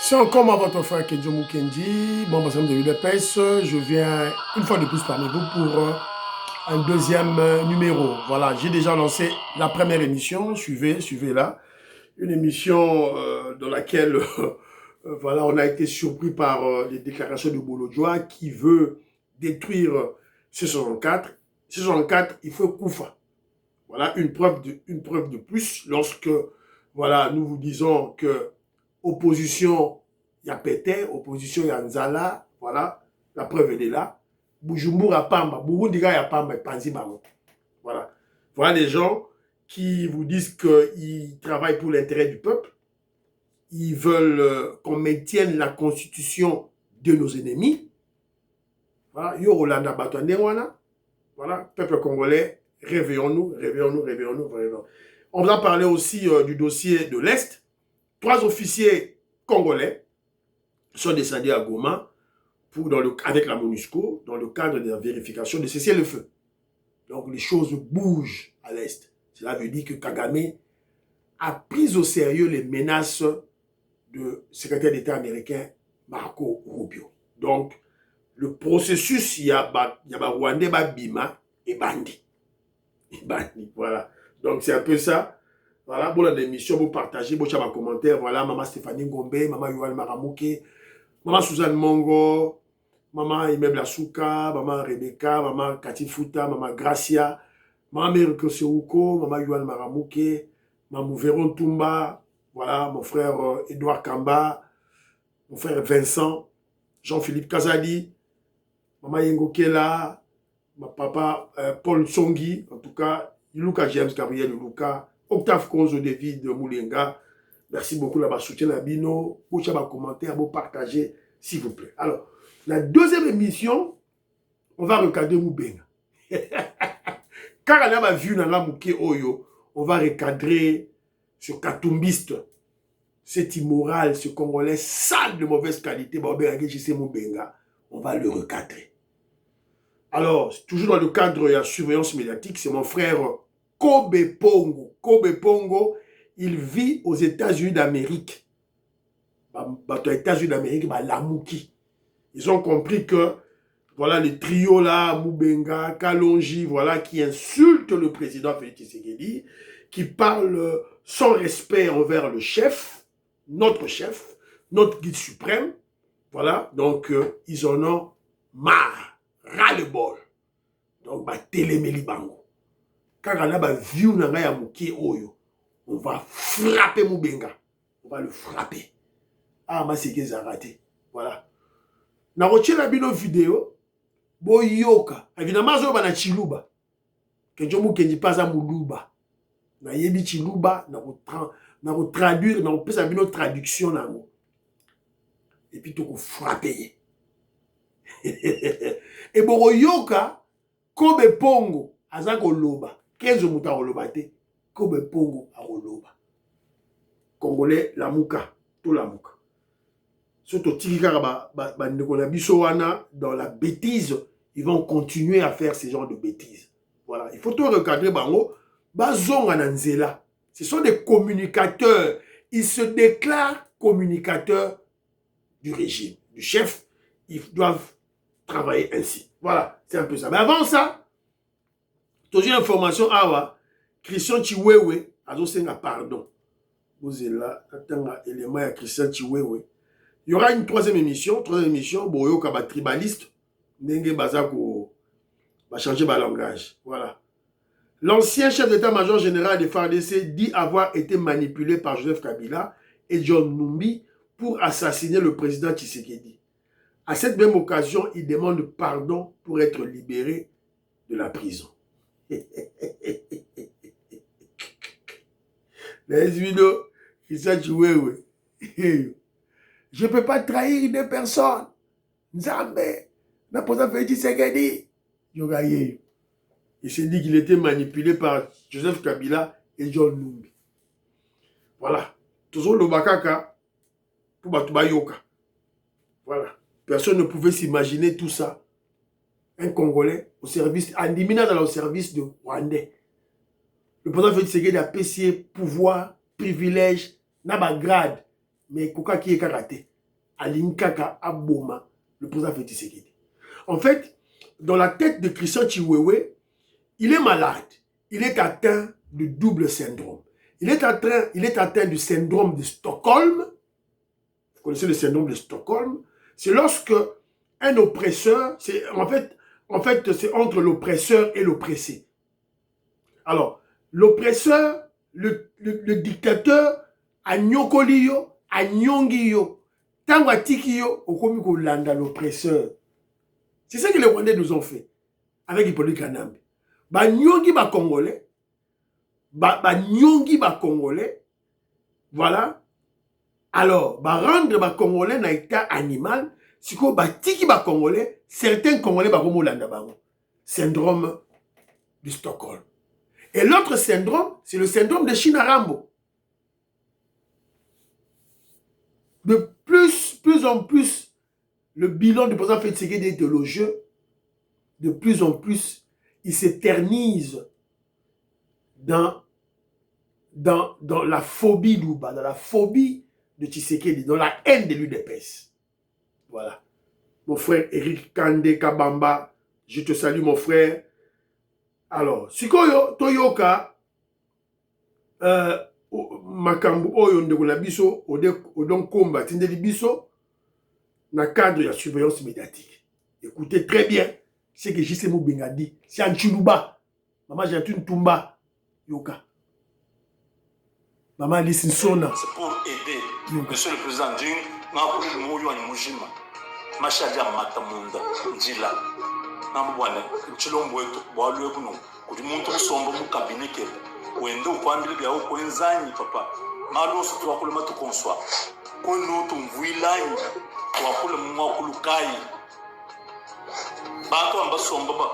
C'est encore moi, votre frère Kenjo Mukendi, bon, parce que de l'UDPS, je viens une fois de plus parmi vous pour un deuxième numéro. Voilà, j'ai déjà lancé la première émission, suivez-la. Une émission dans laquelle voilà, on a été surpris par les déclarations de Bolodjoa qui veut détruire C64. C64, il faut Koufa. Voilà, une preuve de plus lorsque voilà, nous vous disons que opposition, il y a Pétain, opposition, il y a Nzala, voilà, la preuve elle est là. Bujumbura Pamba, Burundi ya Pamba, Panzi Bango. Voilà. Voilà les gens qui vous disent qu'ils travaillent pour l'intérêt du peuple. Ils veulent qu'on maintienne la constitution de nos ennemis. Voilà. Yo Rolanda Batouandengwana. Voilà. Peuple congolais, réveillons-nous, réveillons-nous, réveillons-nous, réveillons-nous. On va parler aussi du dossier de l'Est. 3 officiers congolais sont descendus à Goma avec la MONUSCO dans le cadre de la vérification de cessez-le-feu. Donc les choses bougent à l'Est. Cela veut dire que Kagame a pris au sérieux les menaces du secrétaire d'État américain Marco Rubio. Donc le processus, il y a Rwandais, Bima et Bandi. Voilà. Donc c'est un peu ça. Voilà, bon, l'émission, vous partagez, vous avez un commentaire. Voilà, maman Stéphanie Ngombe, maman Yohan Maramouke, maman Suzanne Mongo, maman Imeble Asuka, maman Rebecca, maman Cathy Fouta, maman Gracia, maman Meriko Seuko, maman Yohan Maramouke, maman Véron Tumba, voilà, mon frère Edouard Kamba, mon frère Vincent, Jean-Philippe Kazadi, maman Yengo Kela, ma papa Paul Tsongi, en tout cas, Lucas James Gabriel Lucas, Octave Konzo David Moulenga. Merci beaucoup là-bas, soutien la bino. Vous avez un commentaire, vous partagez, s'il vous plaît. Alors, la deuxième émission, on va recadrer Moubenga. Car on a vu dans la Mouké Oyo, on va recadrer ce katumbiste, cet immoral, ce Congolais sale de mauvaise qualité, on va le recadrer. Alors, toujours dans le cadre de la surveillance médiatique, c'est mon frère Kobe Pongo. Kobe Pongo, il vit aux États-Unis d'Amérique. Aux États-Unis d'Amérique, Lamouki. Ils ont compris que, voilà, les trios là, Moubenga, Kalonji, voilà, qui insultent le président Félix Tshisekedi, qui parlent sans respect envers le chef, notre guide suprême. Voilà, donc, ils en ont marre, ras-le-bol. Donc, téléméli bango. Quand on a vu ya Mouké Oyo, on va frapper Moubenga. On va le frapper. Ah, ma c'est qu'ils ont raté. Voilà. Na roche la bino vidéo, boyoka. Évidemment, zo ba na chiluba. Kenjo Mukendi pas à muluba. Na yebi chiluba, na ko traduire, na ko pesa bino traduction na mo. Et puis to ko frapper. Et boyoka, Kobe Pongo, azako loba. 15 mouta roloba te, Kobe Pongo a roloba. Congolais, la mouka, tout la mouka. Surtout, dans la bêtise, ils vont continuer à faire ce genre de bêtises. Voilà, il faut tout recadrer, bango, bazonga nanzela. Ce sont des communicateurs. Ils se déclarent communicateurs du régime, du chef. Ils doivent travailler ainsi. Voilà, c'est un peu ça. Mais avant ça, toujours une information, Christian Chiwewe, azosenga pardon. Vous êtes là, attends, élément à Christian Chiwewe. Il y aura une troisième émission, Boyo Kaba tribaliste, Nenge Bazako, va changer ma langage. Voilà. L'ancien chef d'état-major général des FARDC dit avoir été manipulé par Joseph Kabila et John Numbi pour assassiner le président Tshisekedi. À cette même occasion, il demande pardon pour être libéré de la prison. Les vidéos, ils sont joués, oui. Je ne peux pas trahir une personne. Nzambe, n'a pas fait Tshisekedi. Il s'est dit qu'il était manipulé par Joseph Kabila et John Numbi. Voilà. Toujours le bakaka pour Batubayoka. Voilà. Personne ne pouvait s'imaginer tout ça. Un Congolais au service, Andimina dans le service de Rwandais. Le président Félix Tshisekedi a pouvoir, privilège, n'a pas grade, mais Koka qui est karaté. Alinkaka Aboma, le président Félix Tshisekedi. En fait, dans la tête de Christian Chiwewe, il est malade. Il est atteint de double syndrome. Il est atteint du syndrome de Stockholm. Vous connaissez le syndrome de Stockholm? C'est lorsque un oppresseur, en fait c'est entre l'oppresseur et l'oppressé. Alors, l'oppresseur, le dictateur, a nyokoliyo, a nyongiyo, tango atikiyo, okomi kolanda l'oppresseur. C'est ça que les Rwandais nous ont fait avec Hippolyte Kanambe. Ba nyongi ba Congolais, ba nyongi ba Congolais, voilà. Alors, ba rendre ba Congolais na état animal, siko ba tiki ba Congolais, certains Congolais ba komo landa bango. Syndrome du Stockholm. Et l'autre syndrome, c'est le syndrome de Shinarambo. De plus en plus, le bilan du président Félix Tshisekedi est élogieux. De plus en plus, il s'éternise dans la phobie d'Ouba, dans la phobie de Tshisekedi, dans la haine de l'UDPS. Voilà. Mon frère Eric Kande Kabamba, je te salue mon frère. Alors, sikoyo toyoka makambu oyo ndeko na biso odon komba tindeli biso na cadre de surveillance médiatique. Écoutez très bien ce que J.C. Moubenga dit. C'est un Chiluba. Maman j'ai une tumba yoka. Maman listen sona. C'est pour aider monsieur le président Ding na pour le moyo ni mujima. Mashaja matamunda njila. Nambwana chilombo wetu bwalwe buno kuti muntu kusomba mu cabinet ke wende ukwambile bya ukwenzanyi papa malo so twakule matukonswa kono tumvuilani twakule mwakulukai bato ambasomba ba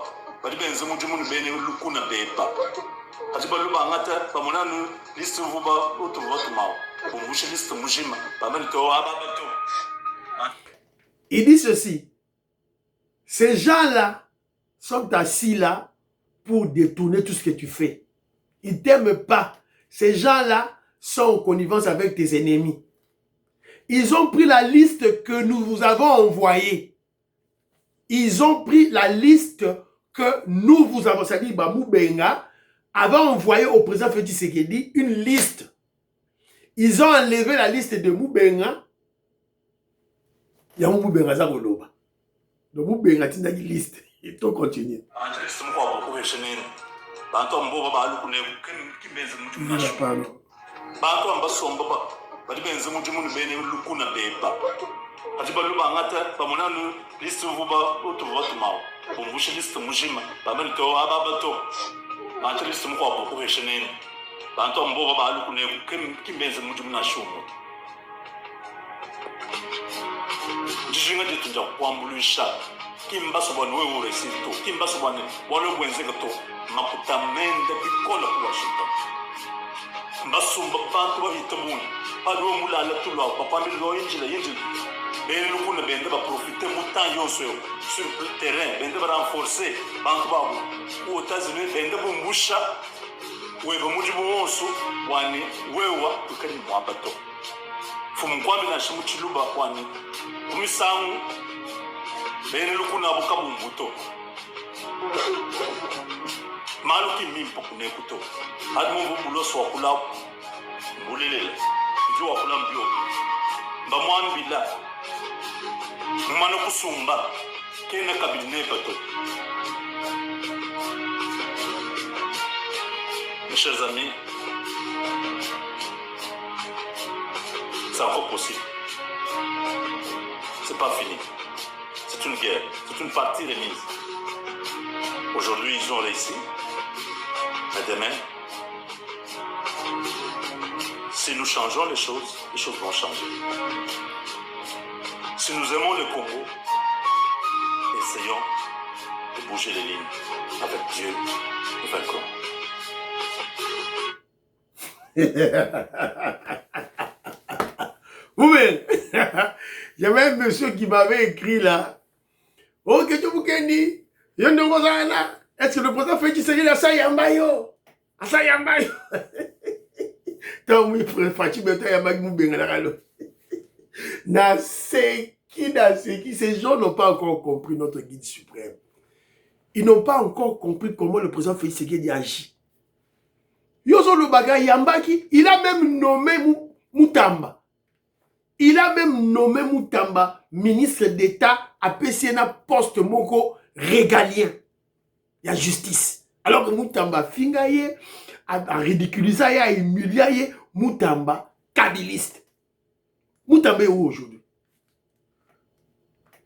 bali benze mujimu bene lukuna bepa ati balu bangata bamonanu liste vuba otu vote mawo kumbushe liste mujima bamani to ababato. Il dit ceci: ces gens-là sont assis là pour détourner tout ce que tu fais. Ils ne t'aiment pas. Ces gens-là sont en connivence avec tes ennemis. Ils ont pris la liste que nous vous avons envoyée. Ils ont pris la liste que nous vous avons, c'est-à-dire Moubenga avait envoyé au président Félix Tshisekedi une liste. Ils ont enlevé la liste de Moubenga. Il y a Moubenga Zagoloba. Donc Moubenga a une liste. Il faut continuer. Bantu ambo baba alukune kimbenze mutu nasho. Bantu ambasomba ba bali benze mutu munu bene lukuna beba. Ati balu bangata bamonanu liste vuba otu vote mawo. Bumbushe liste mujima bamani to ababato. Bantu liste mukwa boko beshenene. Bantu ambo baba alukune kimbenze mutu nasho. Jijinga ditunja kwambulisha. Kimba sobanu we uresito. Kimba sobanu walo bwenze gato. Makutamende bikola ku Washington. Mbasumba bantu bahita muni. Pado mulala tulwa papa mi lo injila. Ben lukuna bende ba profiter mutan yonso sur le terrain, bende ba renforcer bantu ba aux États-Unis bende bu musha. We ba mujibu wonso wani wewa tukani mwabato. Fumkwami na shimu chiluba wani. Kumisangu bende lukuna bukabu mbuto. Maluki mimpo kunekuto admu buloso wakula bulelele jo wakula mbio bamwambila mumano kusumba kena kabine bato. Mes chers amis, c'est encore possible. C'est pas fini. C'est une guerre, c'est une partie remise. Aujourd'hui, ils ont réussi. Mais demain, si nous changeons les choses vont changer. Si nous aimons le Congo, essayons de bouger les lignes. Avec Dieu, nous vaincrons. Oui, il y avait un monsieur qui m'avait écrit là. Oh, que tu me dis, est-ce que le président fait qu'il s'agit de Sayambayo? Sayambayo. Tant oui, frère Fatima, Yamag Moubenga. Ces gens n'ont pas encore compris notre guide suprême. Ils n'ont pas encore compris comment le président Félix Tshisekedi agit. Yozo Lubaga Yambaki, il a même nommé Moutamba. Il a même nommé Moutamba ministre d'État à PCNA poste moko régalien. Il y a justice. Alors que Moutamba fingaye, a ridiculisé, a humilié Moutamba kabiliste. Moutamba est où aujourd'hui?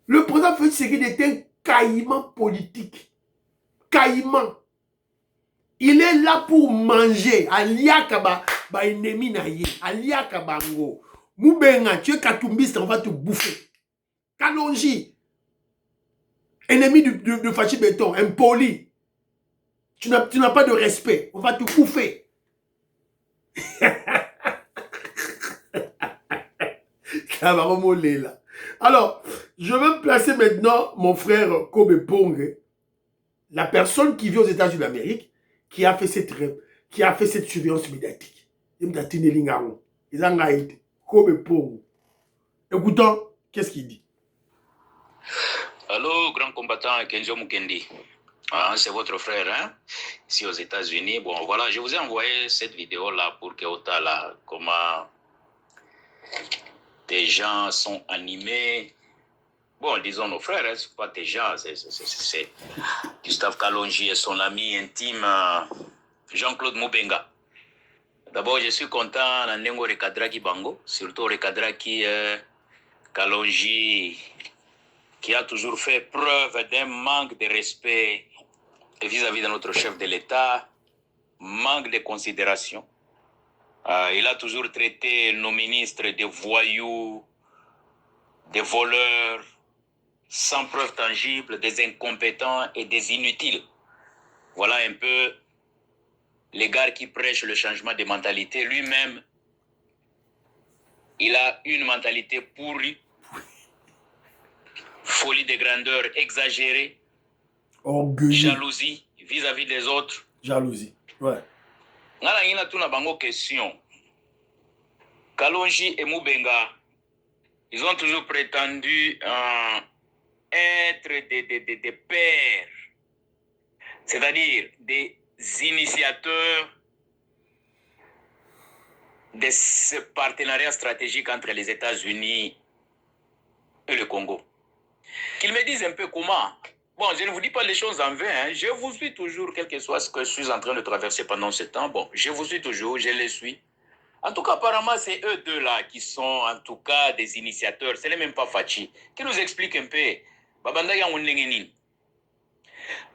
Le président Félix Tshisekedi est un caïman politique. Caïman. Il est là pour manger. Aliaka ba ennemi na ye. Aliaka bango. Moubenga, tu es katumbiste, on va te bouffer. Kalonji, ennemi de Fachi Béton, impoli. Tu n'as pas de respect, on va te bouffer. Ça va remoller là. Alors, je vais me placer maintenant mon frère Kobe Pong, la personne qui vit aux États-Unis d'Amérique, qui a fait cette surveillance médiatique. Kobe Pong. Écoutons, qu'est-ce qu'il dit? Allô, grand combattant Kenzo Mukendi. Ah, c'est votre frère, hein, ici aux États-Unis. Bon, voilà, je vous ai envoyé cette vidéo-là pour que Otala, comment des gens sont animés. Bon, disons nos frères, hein, c'est pas des gens, c'est Gustave Kalonji et son ami intime Jean-Claude Moubenga. D'abord, je suis content d'Andengo Rekadraki Bango, surtout Rekadraki Kalonji, qui a toujours fait preuve d'un manque de respect vis-à-vis de notre chef de l'État, manque de considération. Il a toujours traité nos ministres de voyous, des voleurs, sans preuve tangible, des incompétents et des inutiles. Voilà un peu les gars qui prêchent le changement de mentalité. Lui-même, il a une mentalité pourrie, folie de grandeur exagérée, orgueilleux, jalousie vis-à-vis des autres. Jalousie, ouais. Ngala ina tuna bango question. Kalonji et Moubenga, ils ont toujours prétendu être des pères, c'est-à-dire des initiateurs de ce partenariat stratégique entre les États-Unis et le Congo. Qu'ils me disent un peu comment. Bon, je ne vous dis pas les choses en vain, hein. Je vous suis toujours, quel que soit ce que je suis en train de traverser pendant ce temps. Bon, je vous suis toujours, je les suis. En tout cas, apparemment, c'est eux deux-là qui sont, en tout cas, des initiateurs. Ce n'est même pas Fachi. Qui nous explique un peu. Babanda Yangunengenin.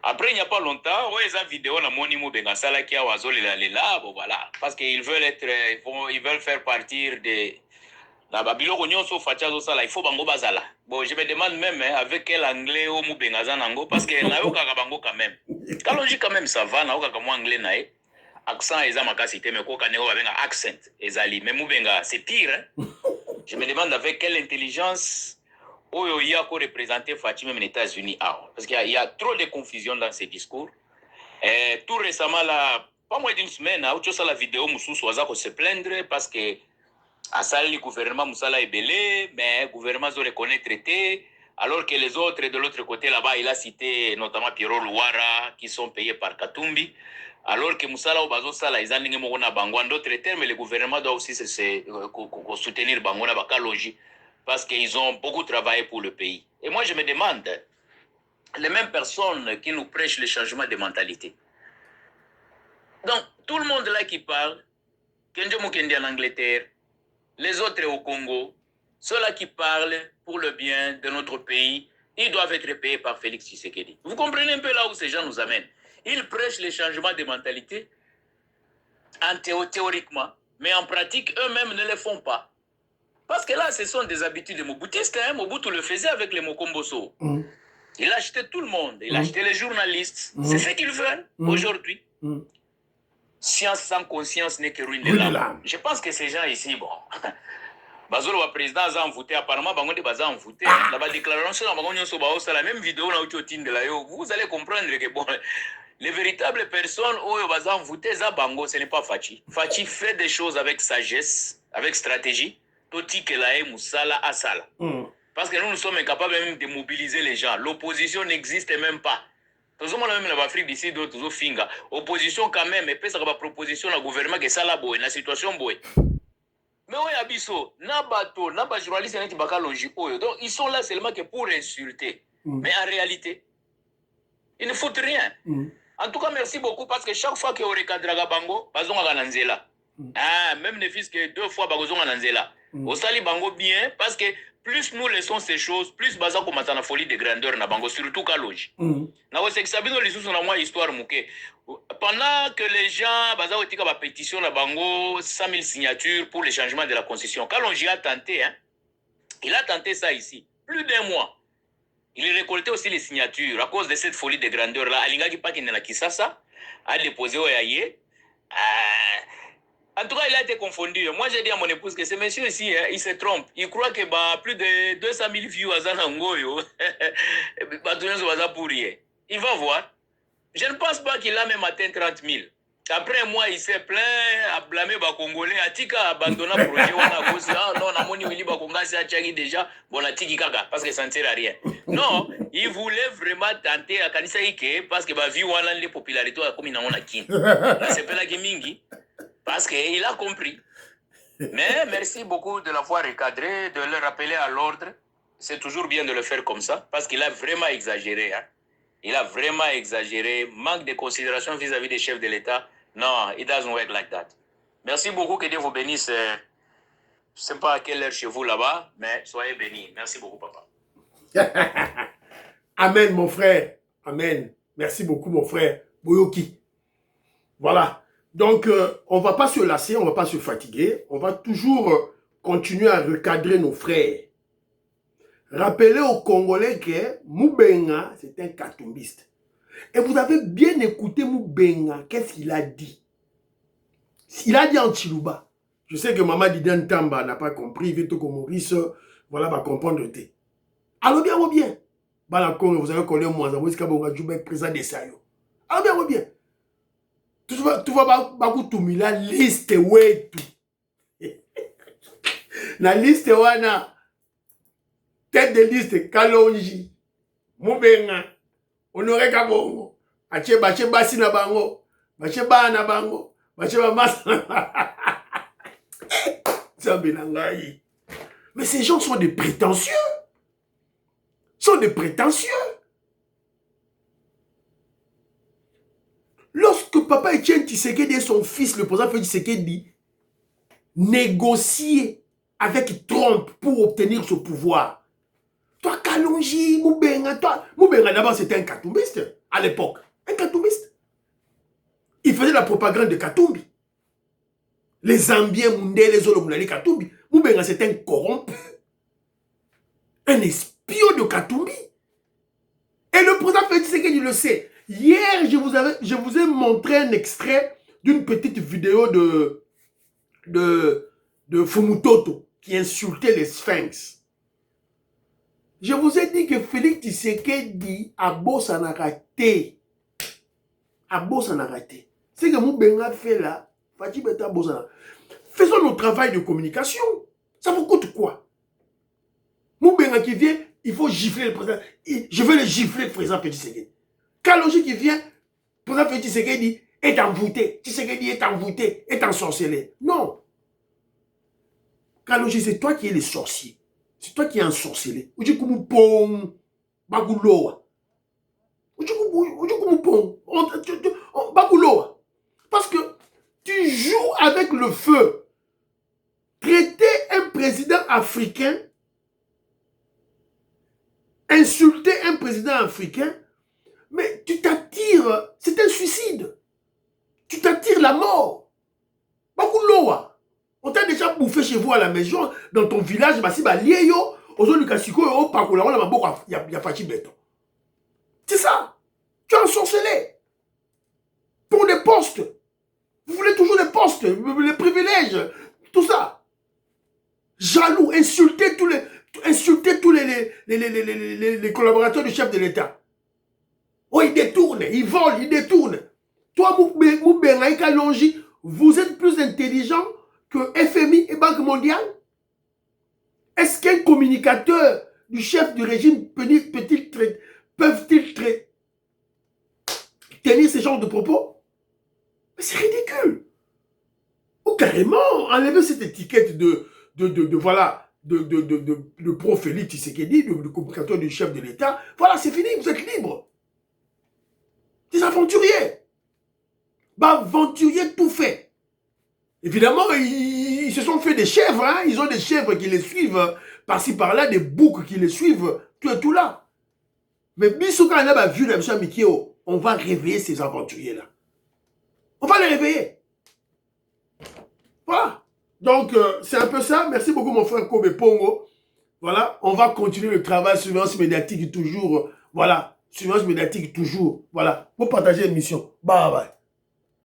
Après, il n'y a pas longtemps, ouais, ils ont vidéo na moni Moubenga Sala qui a oiseau là, bon voilà. Parce qu'ils veulent être, ils veulent faire partir de la Babylone Nyonso Fachazo Sala, il faut bango bazala. Bon, je me demande même hein, avec quel anglais au Moubenga Zanango, parce que naoka bango quand même. Kalonji quand même ça va, naoka comme anglais nae. Accent eza makasité mais ko kaneko babenga accent ezali. Mais Moubenga c'est pire. Hein? Je me demande avec quelle intelligence Oyo il y a qu'à représenter Fatima aux États-Unis. Parce qu'il y a trop de confusion dans ces discours. Tout récemment, là, pas moins d'une semaine, où tu as la vidéo, Moussous Waza se plaindre parce que à ça, le gouvernement Moussala est belé, mais le gouvernement se reconnaît traité, alors que les autres de l'autre côté là-bas, il a cité notamment Pierrot Louara, qui sont payés par Katumbi. Alors que Moussala ou Bazo Sala, ils ont dit que d'autres termes, mais le gouvernement doit aussi soutenir Bangona Bakaloji. Parce qu'ils ont beaucoup travaillé pour le pays. Et moi, je me demande, les mêmes personnes qui nous prêchent le changement de mentalité. Donc, tout le monde là qui parle, Kenjo Mukendi en Angleterre, les autres au Congo, ceux-là qui parlent pour le bien de notre pays, ils doivent être payés par Félix Tshisekedi. Vous comprenez un peu là où ces gens nous amènent. Ils prêchent le changement de mentalité, théoriquement, mais en pratique, eux-mêmes ne le font pas. Parce que là, ce sont des habitudes de Mobutistes. Hein? Mobutu le faisait avec les Mokomboso. Il achetait tout le monde. Il achetait les journalistes. C'est ce qu'il veut aujourd'hui. Science sans conscience n'est que ruine de l'âme. Je pense que ces gens ici, bon... Bazolo wa président a voté apparemment bango de baza en voté la déclaration na bango nyonso ba la même vidéo na uti de la yo vous allez comprendre que bon les véritables personnes oyo baza en voté za bango ce n'est pas Fachi. Fachi fait des choses avec sagesse, avec stratégie. Totikela e Moussala Asala. Parce que nous sommes incapables même de mobiliser les gens. L'opposition n'existe même pas. Tout le monde même en Afrique d'ici, d'autres finga. Opposition quand même, et puis ça va proposition au gouvernement que ça la boue, la situation boue. Mais oui, Abisso, Nabato, Naba journaliste, donc ils sont là seulement que pour insulter. Mais en réalité, ils ne foutent rien. En tout cas, merci beaucoup parce que chaque fois que recadre Bango, bazonga gananzela. Ah, même ne fils que 2 fois bazonga gananzela. Au sali Bango bien parce que plus nous laissons ces choses, plus baza commence à la folie de grandeur na Bango, surtout Kaloji. Na wose kisabino les sous na moi histoire mouké. Pendant que les gens baza otika ba pétition na Bango 100 000 signatures pour le changement de la constitution. Kaloji a tenté hein. Il a tenté ça ici, plus d'1 mois. Il récoltait aussi les signatures à cause de cette folie de grandeur là. Alinga qui pas qui n'a Kisasa a déposé au Yaye. En tout cas, il a été confondu. Moi, j'ai dit à mon épouse que ce monsieur ici, il se trompe. Il croit que plus de 200 000 views à Zanangoyo, il va voir. Je ne pense pas qu'il a même atteint 30 000. Après un mois, il s'est plaint à blâmer les Congolais. Atika a abandonné le projet. Non, on a moni Willy Bakonga, c'est Tchagi déjà. Bon, Atiki Kaka, parce que ça ne sert à rien. Non, il voulait vraiment tenter à Kanisa Ike, parce que la vie, on a les popularités comme il en a qui. C'est pas la Gimingi. Parce qu'il a compris. Mais merci beaucoup de l'avoir recadré, de le rappeler à l'ordre. C'est toujours bien de le faire comme ça, parce qu'il a vraiment exagéré. Hein. Il a vraiment exagéré. Manque de considération vis-à-vis des chefs de l'État. Non, it doesn't work like that. Merci beaucoup, que Dieu vous bénisse. Je ne sais pas à quelle heure chez vous là-bas, mais soyez bénis. Merci beaucoup, papa. Amen, mon frère. Amen. Merci beaucoup, mon frère. Boyoki. Voilà. Donc, on ne va pas se lasser, on ne va pas se fatiguer. On va toujours continuer à recadrer nos frères. Rappelez aux Congolais que Moubenga, c'est un katumbiste. Et vous avez bien écouté Moubenga, qu'est-ce qu'il a dit? Il a dit en Chiluba. Je sais que Maman Diden Tamba n'a pas compris, Vito Maurice, voilà, va comprendre. Alors bien, ou bien. Vous avez connu moi, vous avez connu Djoubek, président de Sayo. Alors bien, ou bien. Tu vas tout la liste, ouais, tout. La liste, wana. Tête de liste, Kalonji, Moubenga, Honoré Kabongo, Bache Basi na bango, Bache Ba na bango, Bache Bamas. Mais ces gens sont des prétentieux. Sont des prétentieux. Lorsque Papa Etienne Tshisekedi et son fils, le président Félix Tshisekedi, négociaient avec Trump pour obtenir ce pouvoir, toi, Kalonji, Moubenga, toi. Moubenga, d'abord, c'était un katumbiste à l'époque. Un katumbiste. Il faisait la propagande de Katumbi. Les Zambiens, Moundé, les Olomunali, Katumbi. Moubenga, c'était un corrompu. Un espion de Katumbi. Et le président Félix Tshisekedi le sait. Hier, je vous ai montré un extrait d'une petite vidéo de Fumutoto qui insultait les Sphinx. Je vous ai dit que Félix Tshisekedi a bossé en raté. A bossé en raté. C'est que Moubenga fait là. Faisons notre travail de communication. Ça vous coûte quoi? Moubenga qui vient, il faut gifler le président. Je veux le gifler le président Félix Tshisekedi. Kalonji qui vient, le président Félix Tshisekedi est envoûté. Tshisekedi est envoûté, est ensorcelé. Non. Kalonji, c'est toi qui es le sorcier. C'est toi qui es ensorcelé. Parce que tu joues avec le feu. Traiter un président africain, insulter un président africain, mais tu t'attires, c'est un suicide. Tu t'attires la mort. Bakuloa. On t'a déjà bouffé chez vous à la maison, dans ton village, il c'est ça. Tu as ensorcelé. Pour des postes. Vous voulez toujours des postes, les privilèges, tout ça. Jaloux, insulter tous les collaborateurs du chef de l'État. Oh, ils détournent, ils volent, ils détournent. Toi, Moubenga et Kalonji, vous êtes plus intelligent que FMI et Banque mondiale? Est-ce qu'un communicateur du chef du régime peuvent-ils tenir ce genre de propos? Mais c'est ridicule. Ou carrément enlever cette étiquette de pro-Félix Tshisekedi, de communicateur du chef de l'État. Voilà, c'est fini, vous êtes libres. Des aventuriers. Aventuriers tout fait. Évidemment, ils se sont fait des chèvres, hein? Ils ont des chèvres qui les suivent par-ci par-là, des boucs qui les suivent, tout là. Mais Bissouka a vu la mission Mikio, on va réveiller ces aventuriers-là. On va les réveiller. Voilà. Donc, c'est un peu ça. Merci beaucoup, mon frère Kobe Pongo. Voilà. On va continuer le travail, surveillance médiatique toujours. Voilà. Surveillance médiatique toujours. Voilà. Pour partager l'émission. Bye bye.